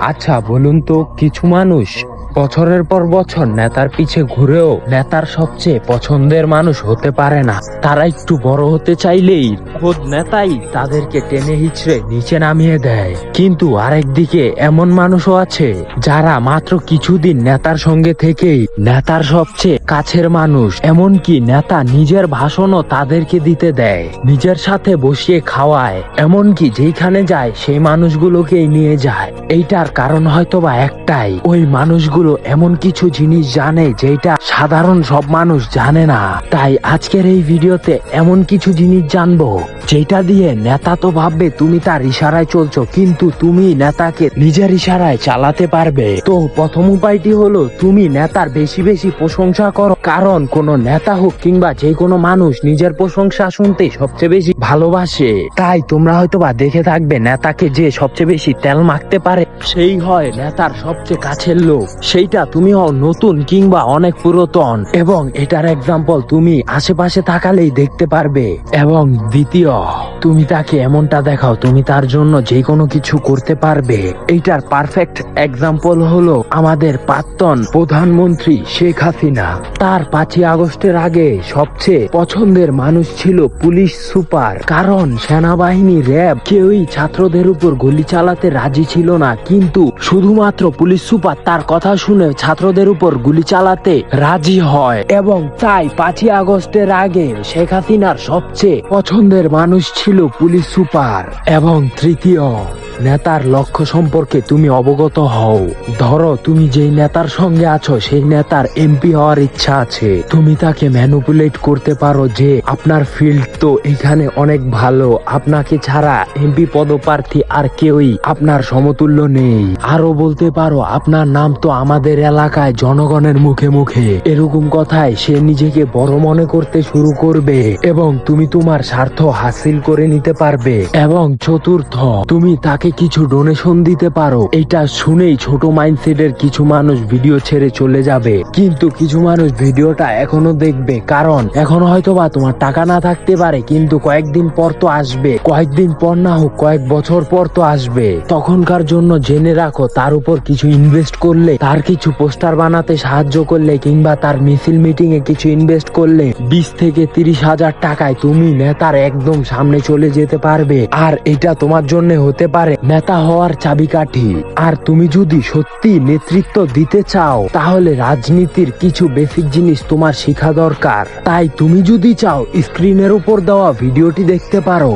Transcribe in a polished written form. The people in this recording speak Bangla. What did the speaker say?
আচ্ছা বলুন তো, কিছু মানুষ বছরের পর বছর নেতার পিছে ঘুরেও নেতার সবচেয়ে পছন্দের মানুষ হতে পারে না। তারা একটু বড় হতে চাইলেই খোদ নেতাই তাদেরকে টেনে হিচড়ে নিচে নামিয়ে দেয়। কিন্তু আরেকদিকে এমন মানুষও আছে যারা মাত্র কিছুদিন নেতার সঙ্গে থেকেই নেতার সবচেয়ে কাছের মানুষ। এমনকি নেতা নিজের ভাষণও তাদেরকে দিতে দেয়, নিজের সাথে বসিয়ে খাওয়ায়, এমনকি যেখানে যায় সেই মানুষগুলোকেই নিয়ে যায়। এইটার কারণ হয়তোবা একটাই, ওই মানুষগুলো এমন কিছু জিনিস জানে যেটা সাধারণ সব মানুষ জানে না। তাই আজকের এই ভিডিওতে এমন কিছু জিনিস জানবো যেটা দিয়ে নেতা তো ভাববে তুমি তার ইশারায় চলছো, কিন্তু তুমি নেতাকে নিজের ইশারায় চালাতে পারবে। তো প্রথম উপায়টি হলো তুমি নেতার বেশি বেশি প্রশংসা করো, কারণ কোনো নেতা হোক কিংবা যে কোনো মানুষ নিজের প্রশংসা শুনতে সবচেয়ে বেশি ভালোবাসে। তাই তোমরা হয়তোবা দেখে থাকবে নেতাকে যে সবচেয়ে বেশি তেল মাখতে পারে সেই হয় নেতার সবচেয়ে কাছের লোক। সেইটা তুমি হও নতুন কিংবা অনেক পুরাতন, এবং এটার এক্সাম্পল তুমি আশেপাশে থাকালেই দেখতে পারবে। এবং দ্বিতীয়, তুমি তাকে এমনটা দেখাও তুমি তার জন্য যে কোনো কিছু করতে পারবে। এইটার পারফেক্ট এক্সাম্পল হলো আমাদের প্রাক্তন প্রধানমন্ত্রী শেখ হাসিনা। তার 5ই আগস্টের আগে সবচেয়ে পছন্দের মানুষ ছিল পুলিশ সুপার, কারণ সেনাবাহিনী, র্যাব কেউই ছাত্রদের উপর গুলি চালাতে রাজি ছিল না, কিন্তু শুধুমাত্র পুলিশ সুপার তার কথা শুনে ছাত্রদের উপর গুলি চালাতে রাজি হয়। এবং তাই 5ই আগস্টের আগে শেখ হাসিনার সবচেয়ে পছন্দের মানুষ ছিল পুলিশ সুপার। এবং তৃতীয়, নেতার লক্ষ্য সম্পর্কে তুমি অবগত হও। ধরো তুমি যেই নেতার সঙ্গে আছো সেই নেতার এমপি হওয়ার ইচ্ছা আছে, তুমি তাকে ম্যানিপুলেট করতে পারো যে আপনার ফিল্ড তো এখানে অনেক ভালো, আপনাকে ছাড়া এমপি পদপ্রার্থী আর কেউই আপনার সমতুল্য নেই। আরো বলতে পারো আপনার নাম তো আমাদের এলাকায় জনগণের মুখে মুখে। এরকম কথায় সে নিজেকে বড় মনে করতে শুরু করবে এবং তুমি তোমার স্বার্থ হাসিল করে নিতে পারবে। এবং চতুর্থ, তুমি তাকে কিছু ডোনেশন দিতে পারো। এটা শুনেই ছোট মাইন্ডসেটের কিছু মানুষ ভিডিও ছেড়ে চলে যাবে, কিন্তু কিছু মানুষ ভিডিওটা এখনো দেখবে, কারণ এখন হয়তোবা তোমার টাকা না থাকতে পারে, কিন্তু কয়েকদিন পর তো আসবে, কয়েকদিন পর না হোক কয়েক বছর পর তো আসবে। তখনকার জন্য জেনে রাখো তার উপর কিছু ইনভেস্ট করলে, তার কিছু পোস্টার বানাতে সাহায্য করলে কিংবা তার মিছিল মিটিং এ কিছু ইনভেস্ট করলে 20 থেকে 30 হাজার টাকায় তুমি নেতার একদম সামনে চলে যেতে পারবে। আর এটা তোমার জন্য হতে পারে নেতা হওয়ার চাবিকাঠি। আর তুমি যদি সত্যি নেতৃত্ব দিতে চাও তাহলে রাজনীতির কিছু বেসিক জিনিস তোমার শেখা দরকার। তাই তুমি যদি চাও স্ক্রিনের উপর দেওয়া ভিডিওটি দেখতে পারো।